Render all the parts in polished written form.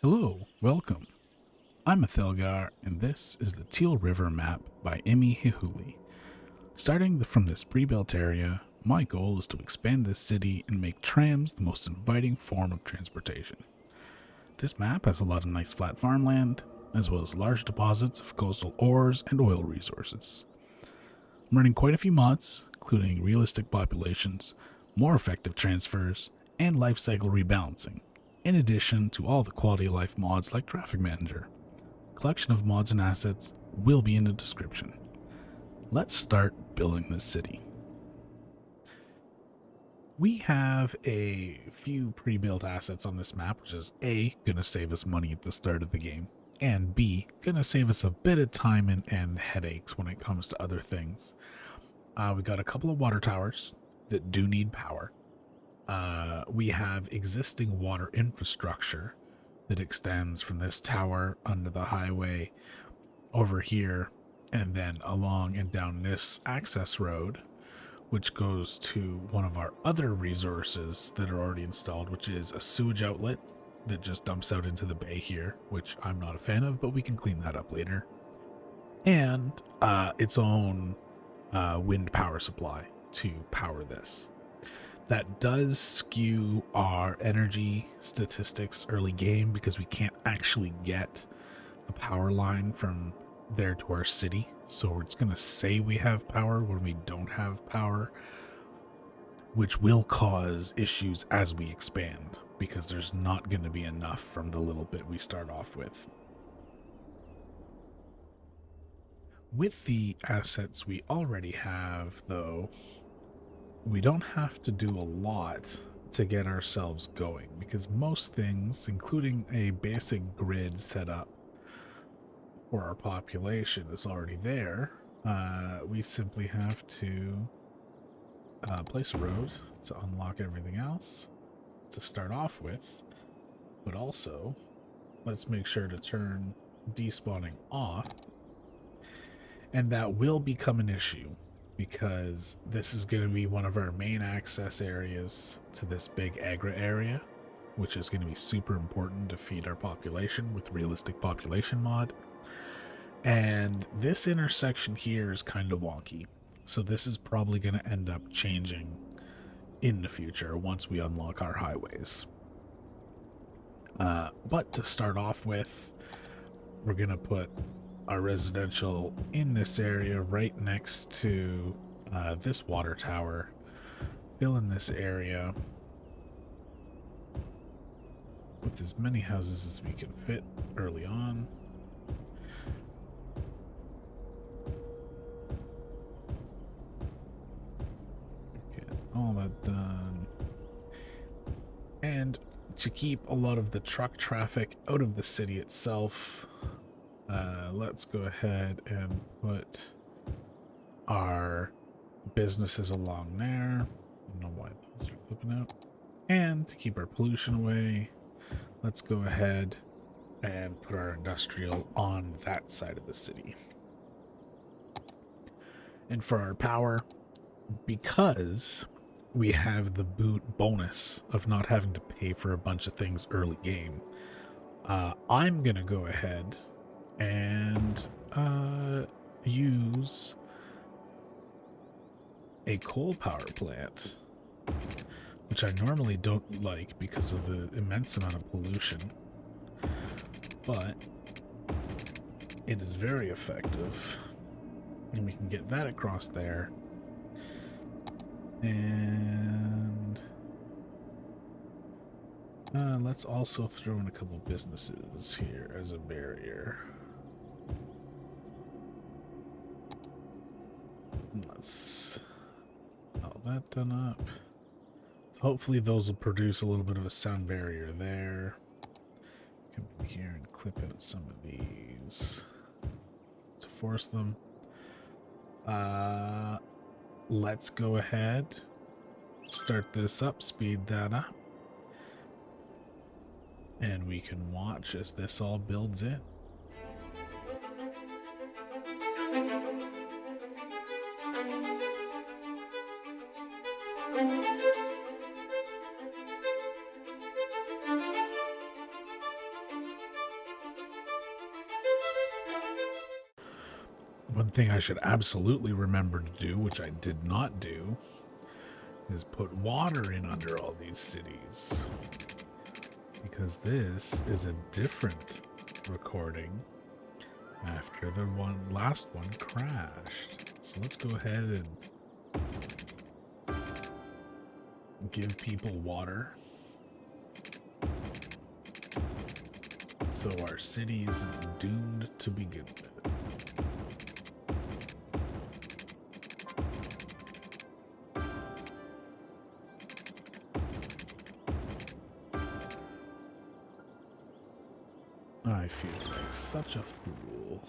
Hello, welcome. I'm Athelgar, and this is the Teal River map by Emi Hihuli. Starting from this pre-built area, my goal is to expand this city and make trams the most inviting form of transportation. This map has a lot of nice flat farmland, as well as large deposits of coastal ores and oil resources. I'm running quite a few mods, including realistic populations, more effective transfers, and life cycle rebalancing, in addition to all the quality of life mods like Traffic Manager. Collection of mods and assets will be in the description. Let's start building this city. We have a few pre-built assets on this map, which is A, gonna save us money at the start of the game, and B, gonna save us a bit of time and headaches when it comes to other things. We got a couple of water towers that do need power. We have existing water infrastructure that extends from this tower under the highway over here and then along and down this access road, which goes to one of our other resources that are already installed, which is a sewage outlet that just dumps out into the bay here, which I'm not a fan of, but we can clean that up later. And its own wind power supply to power this. That does skew our energy statistics early game because we can't actually get a power line from there to our city. So we're just going to say we have power when we don't have power, which will cause issues as we expand because there's not going to be enough from the little bit we start off with. With the assets we already have, though, we don't have to do a lot to get ourselves going because most things, including a basic grid set up for our population, is already there. We simply have to place a road to unlock everything else to start off with, but also let's make sure to turn despawning off, and that will become an issue because this is going to be one of our main access areas to this big Agra area, which is going to be super important to feed our population with realistic population mod. And this intersection here is kind of wonky, so this is probably going to end up changing in the future once we unlock our highways. But to start off with, we're going to put our residential in this area right next to this water tower. Fill in this area with as many houses as we can fit early on. Get all that done. And to keep a lot of the truck traffic out of the city itself, let's go ahead and put our businesses along there. I don't know why those are flipping out. And to keep our pollution away, let's go ahead and put our industrial on that side of the city. And for our power, because we have the bonus of not having to pay for a bunch of things early game, I'm gonna go ahead and use a coal power plant, which I normally don't like because of the immense amount of pollution, but it is very effective, and we can get that across there. And let's also throw in a couple businesses here as a barrier. Let's all that done up. So hopefully those will produce a little bit of a sound barrier there. Come in here and clip out some of these to force them. Let's go ahead, start this up, speed that up, and we can watch as this all builds in. One thing I should absolutely remember to do, which I did not do, is put water in under all these cities. Because this is a different recording after the last one crashed. So let's go ahead and give people water. So our city isn't doomed to begin with. I feel like such a fool.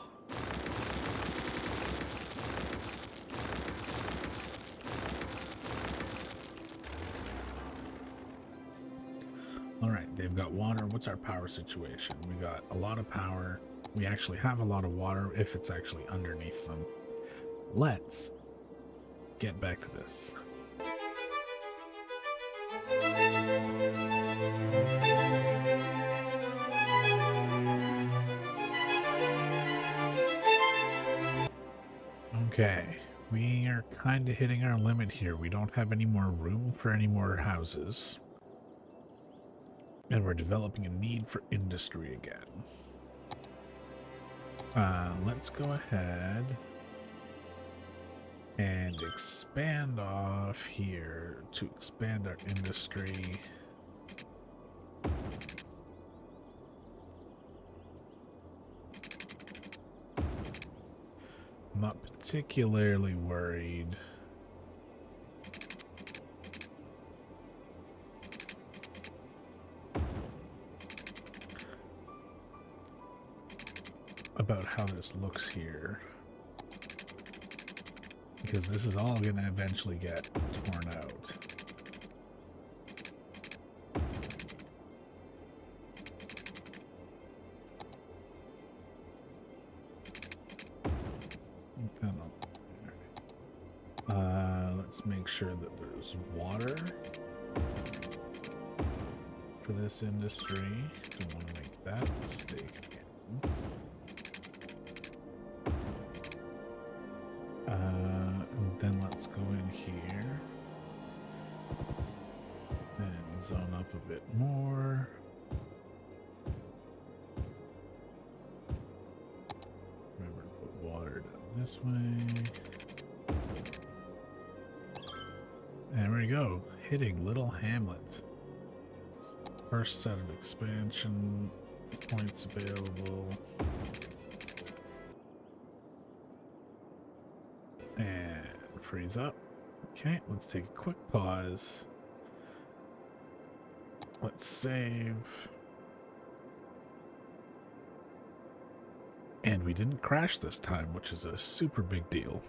Alright, they've got water. What's our power situation? We got a lot of power. We actually have a lot of water if it's actually underneath them. Let's get back to this. Okay, we are kind of hitting our limit here. We don't have any more room for any more houses. And we're developing a need for industry again. Let's go ahead and expand off here to expand our industry. I'm not particularly worried about how this looks here, because this is all going to eventually get torn out. Let's make sure that there's water for this industry. Don't want to make that mistake again. And then let's go in here and zone up a bit more. Remember to put water down this way. There we go, hitting little hamlets. First set of expansion points available. And freeze up. Okay, let's take a quick pause. Let's save. And we didn't crash this time, which is a super big deal.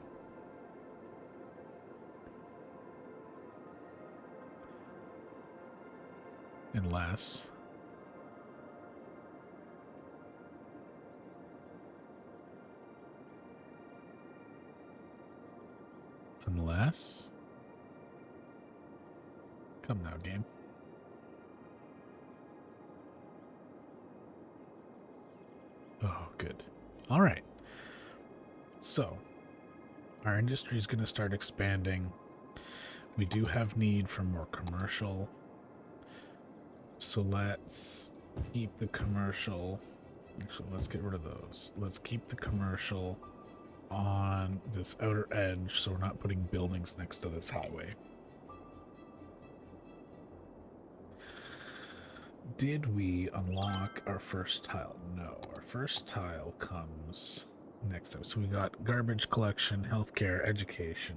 Unless come now, game. Oh, good. All right. So our industry is going to start expanding. We do have need for more commercial. So let's keep the commercial. Actually, let's get rid of those. Let's keep the commercial on this outer edge so we're not putting buildings next to this highway. Did we unlock our first tile? No. Our first tile comes next time. So we got garbage collection, healthcare, education,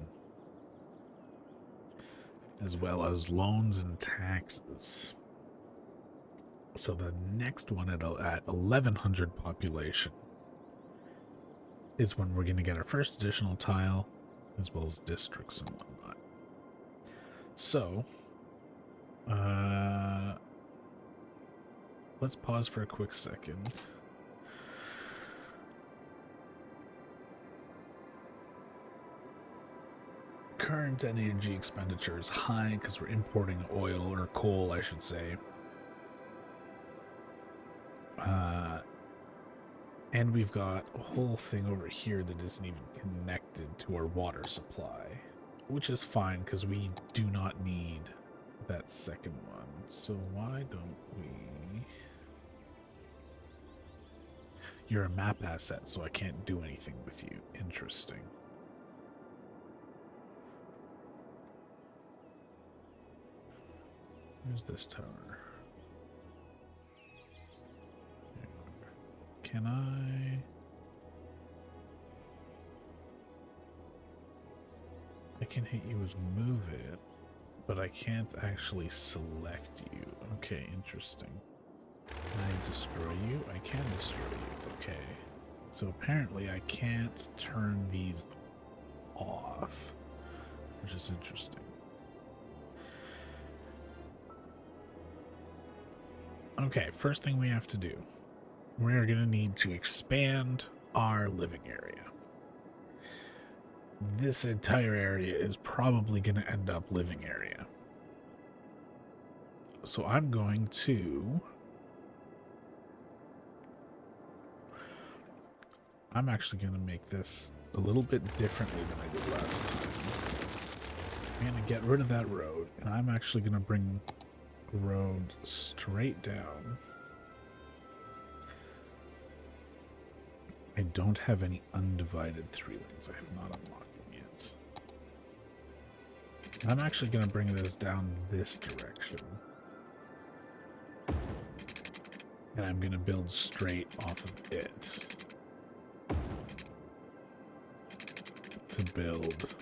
as well as loans and taxes. So the next one at 1100 population is when we're going to get our first additional tile, as well as districts and whatnot. So, let's pause for a quick second. Current energy expenditure is high because we're importing oil, or coal, I should say. And we've got a whole thing over here that isn't even connected to our water supply, which is fine because we do not need that second one. So why don't we... You're a map asset, so I can't do anything with you. Interesting. Where's this tower? Can I can hit you as move it, but I can't actually select you. Okay, interesting. Can I destroy you? I can destroy you. Okay. So apparently I can't turn these off, which is interesting. Okay, first thing we have to do. We're going to need to expand our living area. This entire area is probably going to end up living area. So I'm going to... I'm actually going to make this a little bit differently than I did last time. I'm going to get rid of that road, and I'm actually going to bring a road straight down. I don't have any undivided 3 lanes. I have not unlocked them yet. I'm actually going to bring this down this direction. And I'm going to build straight off of it to build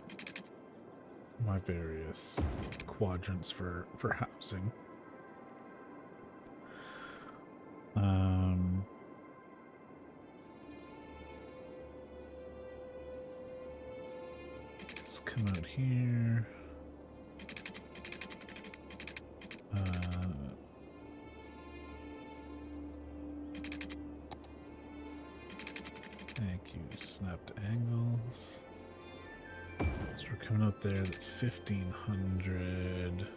my various quadrants for housing. Let's come out here. Thank you. Snapped angles. So we're coming out there. That's 1,500.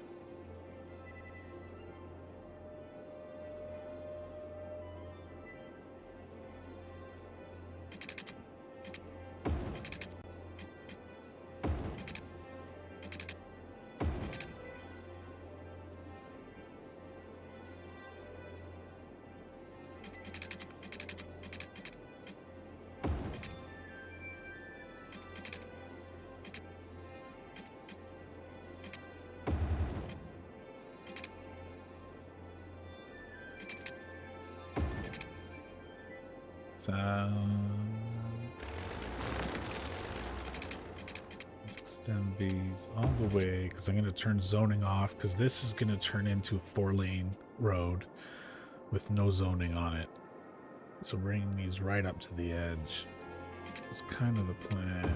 Let's extend these all the way because I'm going to turn zoning off because this is going to turn into a 4-lane road with no zoning on it. So bringing these right up to the edge is kind of the plan.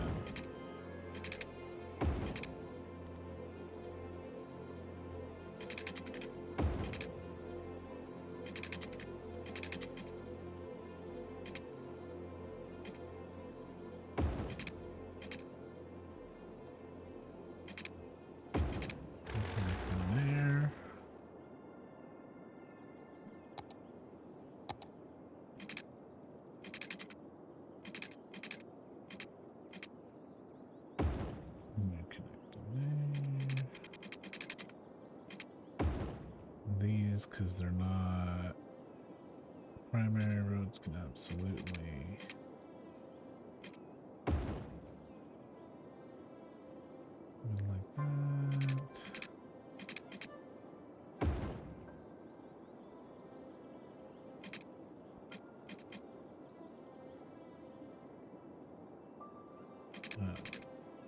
Because they're not primary roads, can absolutely like that.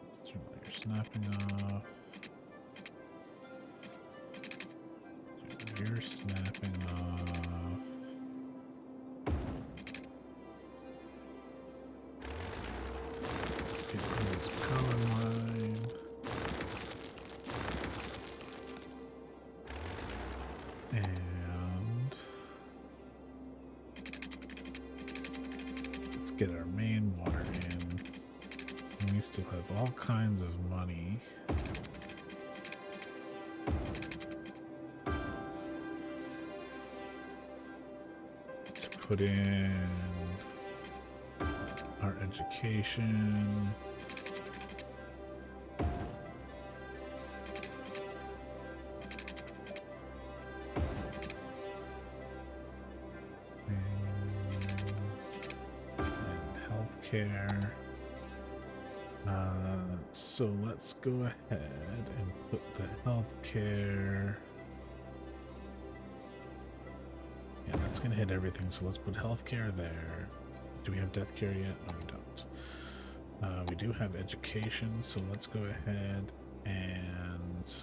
Let's turn your snapping off. You're snapping off. Let's get rid of this power line. And let's get our main water in. And we still have all kinds of money. Put in our education. And healthcare. So let's go ahead and put the healthcare. Yeah, that's gonna hit everything. So let's put healthcare there. Do we have death care yet? No, we don't. We do have education, so let's go ahead and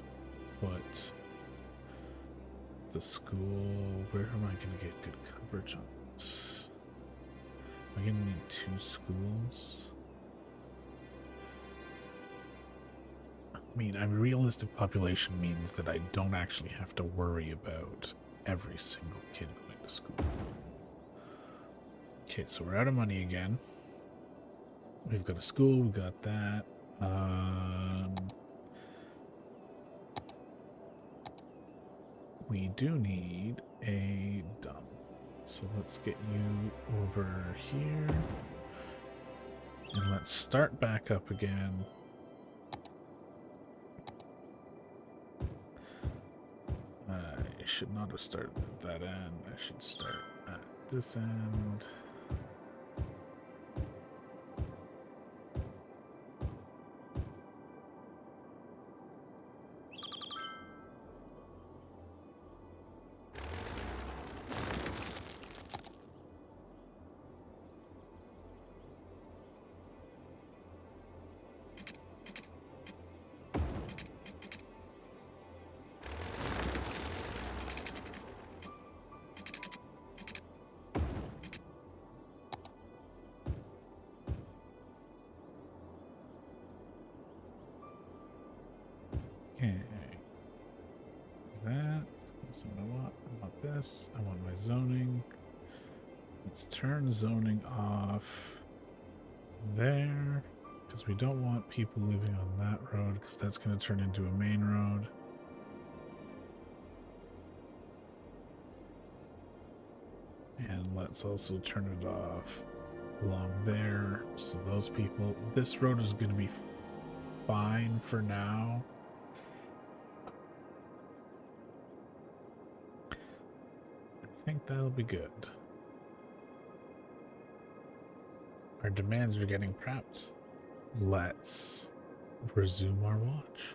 put the school. Where am I gonna get good coverage on this? Am I gonna need 2 schools? I mean, a realistic population means that I don't actually have to worry about every single kid going to school. Okay, so we're out of money again. We've got a school, we got that. We do need a dump. So let's get you over here. And let's start back up again. I should not have started at that end. I should start at this end. Okay. That. So I want this. I want my zoning. Let's turn zoning off there, because we don't want people living on that road, because that's going to turn into a main road. And let's also turn it off along there, so those people, this road is going to be fine for now. I think that'll be good. Our demands are getting prepped. Let's resume our watch.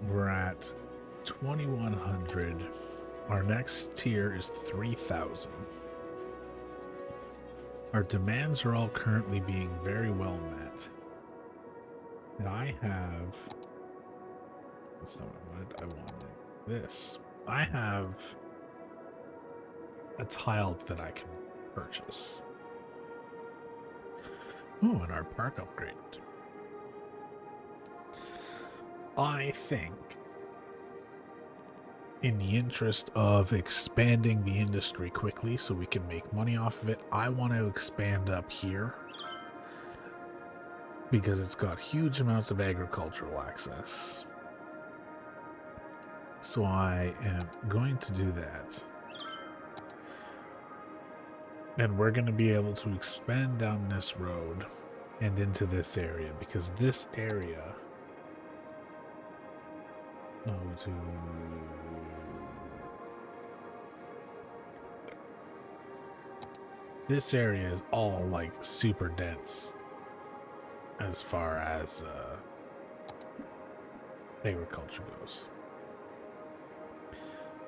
We're at 2100. Our next tier is 3000. Our demands are all currently being very well met. And I have... That's not what I wanted. This. I have a tile that I can purchase. Oh, and our park upgraded. I think, in the interest of expanding the industry quickly so we can make money off of it, I want to expand up here because it's got huge amounts of agricultural access. So I am going to do that. And we're going to be able to expand down this road and into this area, because this area... This area is all like super dense as far as agriculture goes.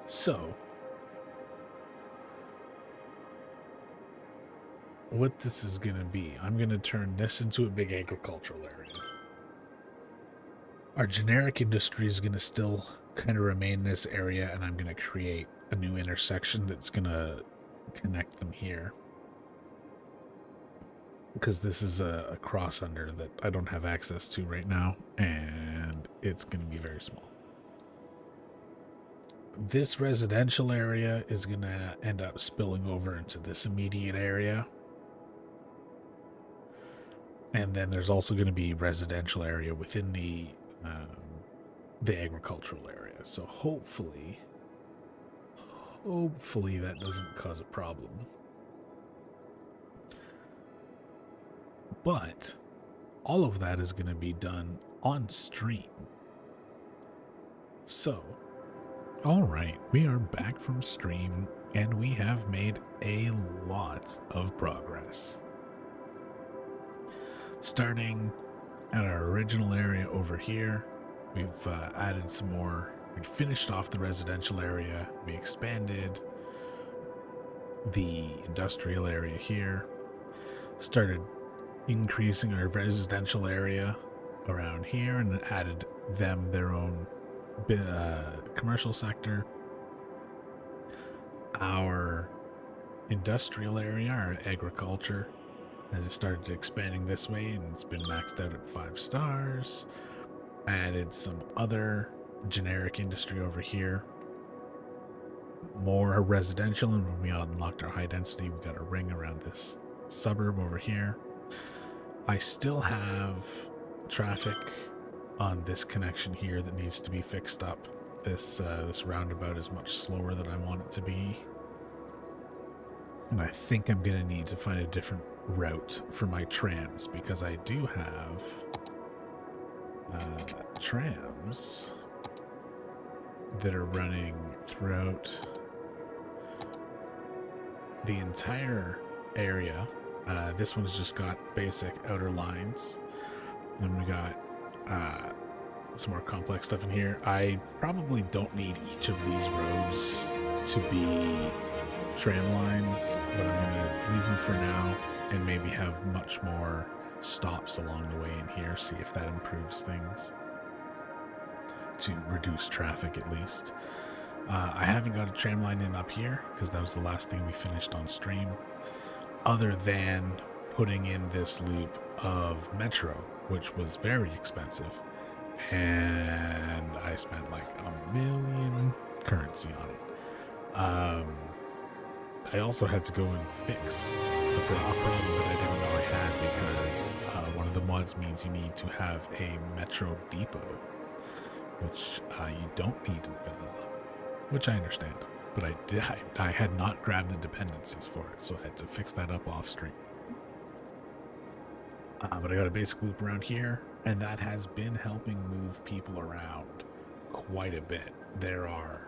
So what this is going to be, I'm going to turn this into a big agricultural area. Our generic industry is going to still kind of remain in this area, and I'm going to create a new intersection that's going to connect them here. Because this is a cross under that I don't have access to right now, and it's going to be very small. This residential area is going to end up spilling over into this immediate area. And then there's also going to be residential area within the agricultural area. So hopefully that doesn't cause a problem. But all of that is going to be done on stream. So, all right, we are back from stream, and we have made a lot of progress. Starting at our original area over here, we've added some more. We finished off the residential area. We expanded the industrial area here. Started increasing our residential area around here and added them their own commercial sector. Our industrial area, our agriculture, as it started expanding this way, and it's been maxed out at 5 stars. I added some other generic industry over here. More residential, and when we unlocked our high density, we got a ring around this suburb over here. I still have traffic on this connection here that needs to be fixed up. This roundabout is much slower than I want it to be. And I think I'm going to need to find a different route for my trams, because I do have trams that are running throughout the entire area. This one's just got basic outer lines. Then we got some more complex stuff in here. I probably don't need each of these roads to be tram lines, but I'm going to leave them for now and maybe have much more stops along the way in here, see if that improves things, to reduce traffic at least. I haven't got a tram line in up here because that was the last thing we finished on stream, other than putting in this loop of metro, which was very expensive, and I spent like $1 million currency on it. I also had to go and fix a problem that I didn't know I had, because one of the mods means you need to have a metro depot, which you don't need in vanilla, which I understand, but I had not grabbed the dependencies for it, so I had to fix that up off stream. But I got a basic loop around here, and that has been helping move people around quite a bit. There are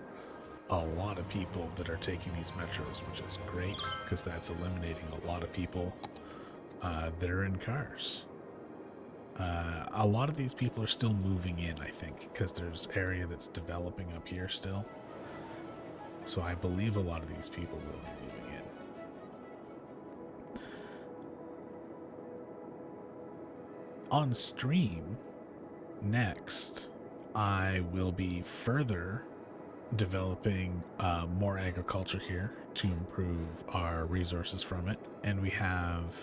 a lot of people that are taking these metros, which is great, because that's eliminating a lot of people that are in cars. A lot of these people are still moving in, I think, because there's area that's developing up here still. So I believe a lot of these people will be moving in. On stream, next, I will be further developing more agriculture here to improve our resources from it. And we have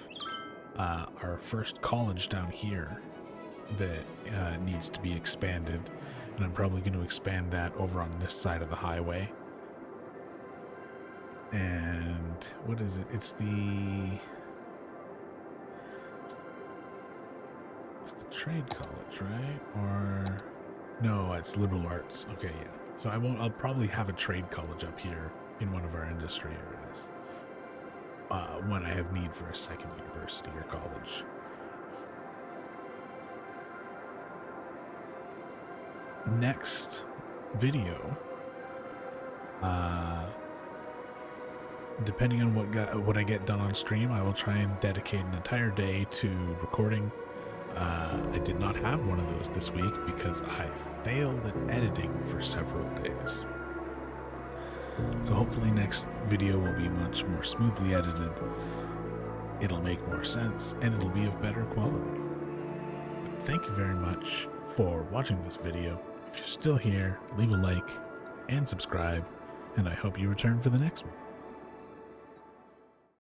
our first college down here that needs to be expanded, and I'm probably going to expand that over on this side of the highway. And what is it? It's the trade college, right? Or no, it's liberal arts. Okay, yeah. So I'll probably have a trade college up here in one of our industry areas when I have need for a second university or college. Next video, depending on what I get done on stream, I will try and dedicate an entire day to recording. I did not have one of those this week because I failed at editing for several days. So hopefully next video will be much more smoothly edited. It'll make more sense, and it'll be of better quality. thank you very much for watching this video. If you're still here, leave a like and subscribe, and I hope you return for the next one.